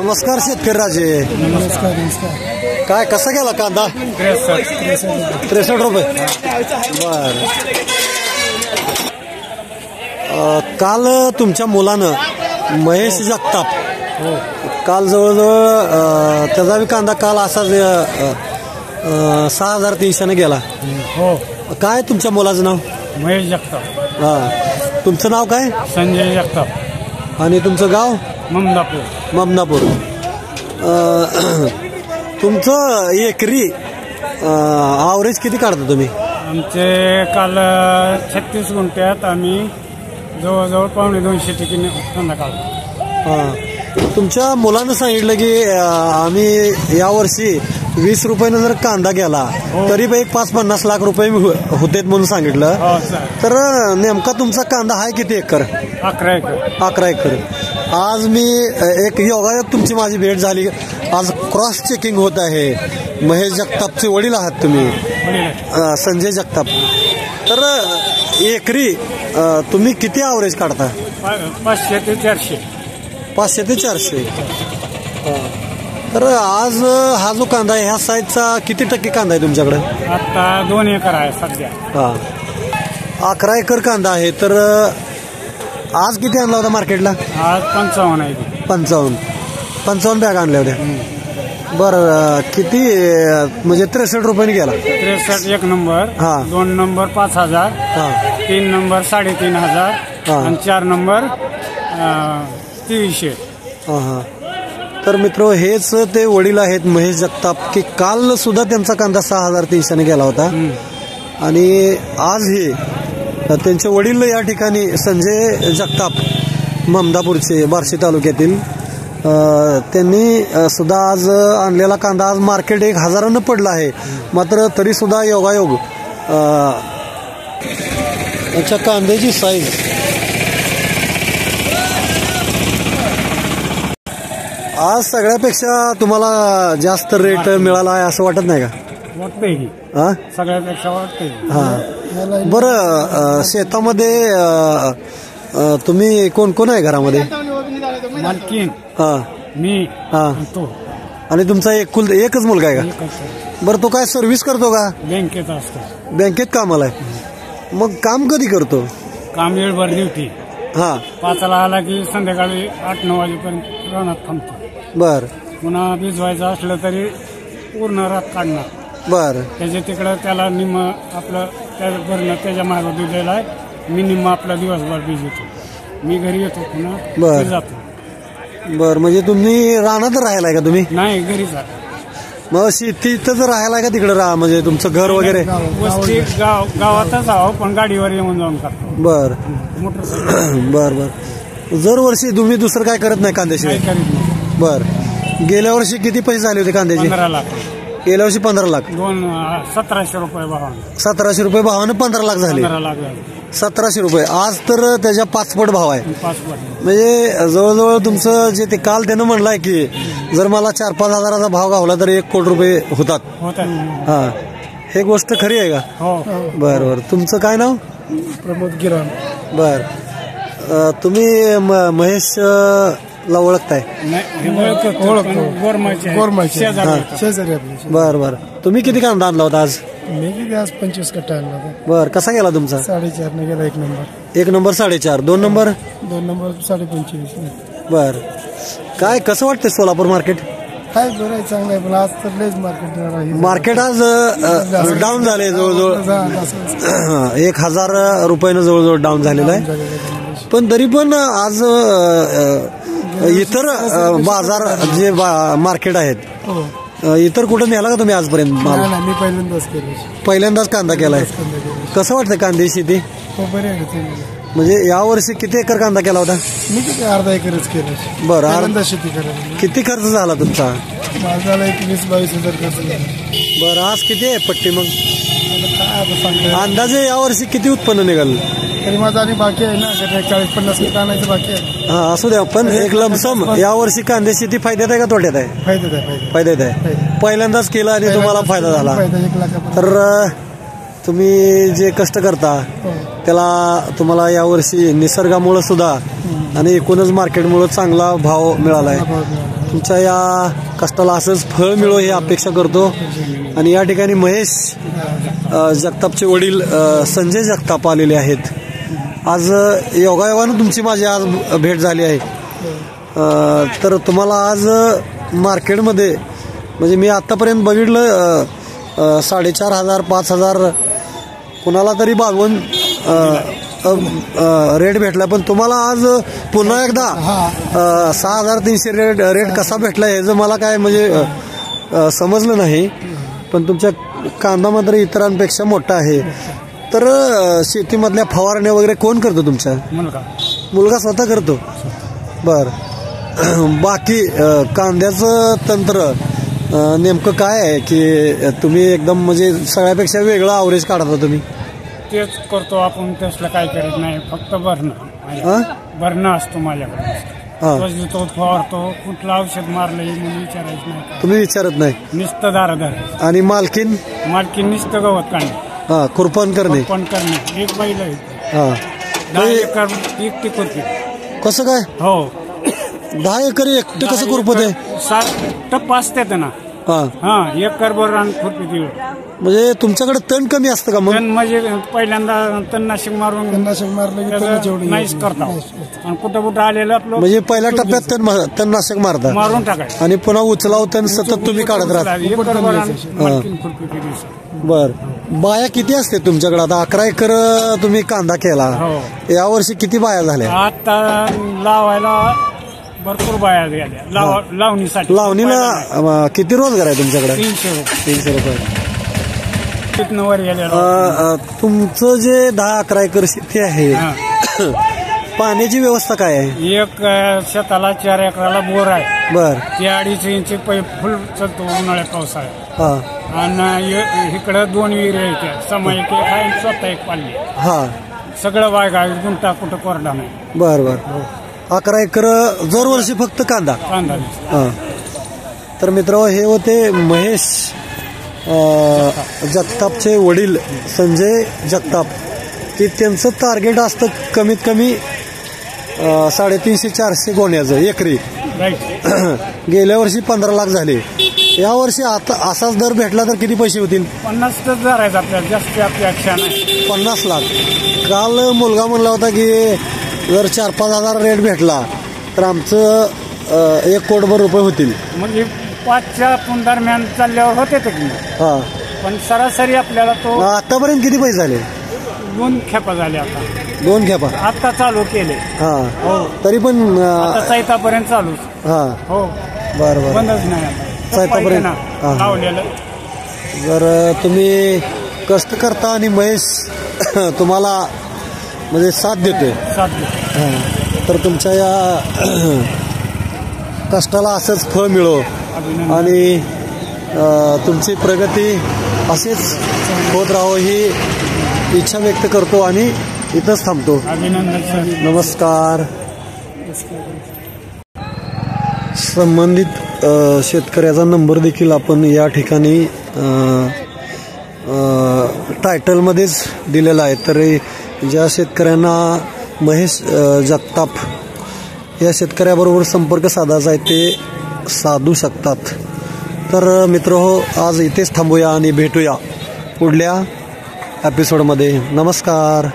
नमस्कार शेतकरी राजे. नमस्कार. काय कसा गेला कांदा? 63 रुपये. बर. काल तुमच्या मुलानं महेश जगताप काल जवळजवळ त्याचा बी कांदा काल असाच 6300 गेला. हो. काय तुमच्या मुलाचं नाव? महेश जगताप. हा. तुमचं नाव काय? संजय जगताप. आणि तुमचं गाव? ममदापूर. तुमचं एकरी ॲव्हरेज किती काढता तुम्ही? आमचे काल 36 गुंठ्यात आम्ही जवळजवळ 250 ठिकाणी कांदा काढतो. हां. तुमच्या मुलानं सांगितलं की आम्ही यावर्षी 20 रुपयानं जर कांदा गेला तरी एक 5-50 लाख रुपये होतेत म्हणून सांगितलं. तर नेमका तुमचा कांदा आहे किती एकर? 11 एकर. आज मी एक योगायोग तुमची माझी भेट झाली. आज क्रॉस चेकिंग होत आहे. महेश जगतापचे वडील आहात तुम्ही, संजय जगताप. तर एकरी तुम्ही किती ॲव्हरेज काढता? 500 ते 400. 500 ते 400. तर आज हा जो कांदा आहे ह्या साईजचा किती टक्के कांदा आहे तुमच्याकडे? आता 2 एकर आहे सध्या. हा. 11 एकर कांदा आहे. तर आज किती आणला होता मार्केटला? आज 55 आहे. 55 बॅग आणल्या होत्या. बरं. किती म्हणजे 63 रुपयाने गेला? 63 1 नंबर. 2 नंबर 5000. 3 नंबर 3500. आणि 4 नंबर 2300. हां. तर मित्र हेच ते वडील आहेत महेश जगताप की काल सुद्धा त्यांचा कांदा 6300 गेला होता. आणि आज हे त्यांचे वडील या ठिकाणी संजय जगताप ममदापूरचे बार्शी तालुक्यातील त्यांनी सुद्धा आज आणलेला कांदा आज मार्केट 1000 पडला आहे. मात्र तरी सुद्धा योगायोग याच्या कांद्याची साईज आज सगळ्यापेक्षा तुम्हाला जास्त रेट मिळाला आहे असं वाटत नाही का? वाटतंय की सगळ्यापेक्षा वाटतंय. हां. बरं. शेतामध्ये तुम्ही कोण कोण आहे घरामध्ये? मालकीन, मी, तो. आणि तुमचा एकच मुलगा आहे का? बरं. तो काय सर्व्हिस करतो का? बँकेत असतो. बँकेत कामाला आहे. मग काम कधी करतो? काम वेळभर ड्युटी. 5ला आला की संध्याकाळी 8-9 वाजेपर्यंत रानात थांबतो. बर. पुन्हा भिजवायचं असलं तरी पूर्ण रात काढणार. बर. त्याच्या तिकडं त्याला निम्म आपलं त्या भरणं त्याच्या मागं दिलेलं आहे. मी निम्म आपला दिवसभर भिजवतो. मी घरी येतो पुन्हा जातो. बर. म्हणजे तुम्ही रानात राहायलाय का तुम्ही? नाही, घरी जातो. मग शेतीतच राहायलाय का तिकडे म्हणजे तुमचं घर वगैरे? वस्ती गावातच आहो, पण गाडीवर येऊन जाऊन करतो. बर. मोटरसायकल. बर. दरवर्षी तुम्ही दुसरं काय करत नाही कांद्याशिवाय? बर. गेल्या वर्षी किती पैसे झाले होते कांद्याचे? 15 लाख. गेल्या वर्षी 15 लाख. 1700 रुपये भावाने. 1700 रुपये भावाने 15 लाख झाले. 1700 रुपये. आज तर त्याच्या 5 पट भाव आहे. 5 पट. म्हणजे जवळजवळ तुमचं जे ते काल त्यानं म्हणलंय की जर मला 4-5 हजाराचा भाव गावला तर 1 कोटी रुपये होतात. हा. हे गोष्ट खरी आहे का? हो. बर. तुमचं काय नाव? प्रमोद गिराम. बर. तुम्ही महेश ला ओळखताय? बर. तुम्ही किती कांदा आणला होता आज? मी किती आज 25 कट्टा आणला होता. बर. कसा गेला तुमचा? 4.5 ने गेला. 1 नंबर. 1 नंबर 4.5. 2 नंबर? 2 नंबर 25.5. बर. काय कसं वाटतंय सोलापूर मार्केट? काय बरं आहे, चांगलं आहे. पण आज तर लयच मार्केट आज डाऊन झाले. जवळजवळ 1000 रुपयानं जवळजवळ डाऊन झालेलं आहे. पण तरी पण आज इतर बाजार जे मार्केट आहेत इतर कुठं नेला का तुम्ही आजपर्यंत? मी पहिल्यांदाच केलं. पहिल्यांदाच कांदा केलाय. कसं वाटतं कांद्याची शेती? म्हणजे यावर्षी किती एकर कांदा केला होता? मी किती अर्धा एकरच केलं. बरं. अर्धा शेती करायला. किती खर्च झाला तुमचा? माझा 20-22 हजार खर्च झाला. बरं. आज किती आहे पट्टी मग? काय अंदाजे यावर्षी किती उत्पन्न निघाल? तरी माझं आणि बाकी आहे ना, 40-50 लिटर आणायचं बाकी आहे. हा. असू द्या. पण एक लमसम यावर्षी कांद्या शेती फायद्यात आहे का तोट्यात आहे? फायद्यात आहे. पहिल्यांदाच केलं आणि तुम्हाला फायदा झाला. 1 लाख. तर तुम्ही जे कष्ट करता त्याला तुम्हाला यावर्षी निसर्गामुळे सुद्धा आणि एकूणच मार्केटमुळे चांगला भाव मिळाला आहे. तुमच्या या कष्टाला असंच फळ मिळो ही अपेक्षा करतो. आणि या ठिकाणी महेश जगतापचे वडील संजय जगताप आलेले आहेत. आज योगायोगानं तुमची माझी आज भेट झाली आहे. तर तुम्हाला आज मार्केटमध्ये म्हणजे मी आतापर्यंत बघितलं 4,500 5,000 कुणाला तरी 52 रेट भेटला, पण तुम्हाला आज पुन्हा एकदा 6,300 रेट कसा भेटला ह्याचं मला काय म्हणजे समजलं नाही. पण तुमच्या कांदा मात्र इतरांपेक्षा मोठा आहे. तर शेतीमधल्या फवारण्या वगैरे कोण करतो तुमचा? मुलगा स्वतः करतो. बर. बाकी कांद्याचं तंत्र नेमकं काय आहे की तुम्ही एकदम म्हणजे सगळ्यापेक्षा वेगळं ॲव्हरेज काढता तुम्ही? तेच करतो आपण, तसलं काय करत नाही. फक्त भरणं असतो माझ्याकडे. तो फवारतो. कुठलं औषध मारलं हे मला विचारायचं नाही. तुम्ही विचारत नाही? नुसतं दार. आणि मालकीन नुसतं गवत काढणे, खुरपण करणे. एक बैल आहे. 10 एकर एकटी खुरपी. कसं काय? हो. 10 एकर एकटे कसं खुरपत आहे? 7 टप्पा असतात ना. एकर भर खुरपी. म्हणजे तुमच्याकडे तण कमी असतं का? म्हणजे पहिल्यांदा तणनाशक मारलं नाहीच करता. आणि कुठं कुठं आलेलं आपलं म्हणजे पहिल्या टप्प्यात तणनाशक मारून टाकायचं आणि पुन्हा उचलाव तण सतत तुम्ही काढत राहता. बर. बाया किती असते तुमच्याकडे? आता 11 एकर तुम्ही कांदा केला. यावर्षी किती बाया झाल्या? आता लावायला भरपूर बाया गेल्या. लावणीसाठी. लावणीला किती रोजगार आहे तुमच्याकडे? 300 रुपये. तुमचं जे 10-11 एकर शेती आहे, पाण्याची व्यवस्था काय आहे? एक शेताला 4 एकराला बोर आहे. बर. ते 2.5 इंच फुल चालतो उन्हाळ्यात पावसाळ्यात. आणि इकडं 2 विहीर आहेत. सामायिक आहे, स्वतः एक पाणी. सगळं बायका गुंता कुठं कोरडा नाही. बर बर. 11 एकर दरवर्षी फक्त कांदा. तर मित्र, हे होते महेश जगतापचे वडील संजय जगताप, की त्यांचं टार्गेट असतं कमीत कमी 350-400 गोण्याचं एकरी. गेल्या वर्षी 15 लाख झाले. या वर्षी आता असाच दर भेटला तर किती पैसे होतील? 50 धरायचं आपल्याला, जास्त अपेक्षा नाही. 50 लाख. काल मुलगा म्हणला होता की जर 4-5 हजार रेट भेटला तर आमचं 1 कोटभर रुपये होतील. म्हणजे 5च्या दरम्यान चालल्यावर होते की. पण सरासरी आपल्याला तो आतापर्यंत किती पैसे झाले? 2 खेपा झाले. आता 2 खेपा आता चालू केले. तरी पण चैतापर्यंत चालू. हो. बरोबर. बंदच नाही आता चैतापर्यंत लावलेलं. जर तुम्ही कष्ट करता आणि महेश तुम्हाला म्हणजे साथ देतोय, तर तुमच्या या कष्टाला असंच फळ मिळो आणि तुमची प्रगती अशीच होत राहो ही इच्छा व्यक्त करतो आणि इथंच थांबतो. नमस्कार. संबंधित शेतकऱ्याचा नंबर देखील आपण या ठिकाणी टायटलमध्येच दिलेला आहे. तर ज्या शेतकऱ्यांना महेश जगताप या शेतकऱ्याबरोबर संपर्क साधायचा आहे ते साधू शकतात. तर मित्रहो, आज इथेच थांबूया आणि भेटूया पुढल्या एपिसोडमध्ये. नमस्कार.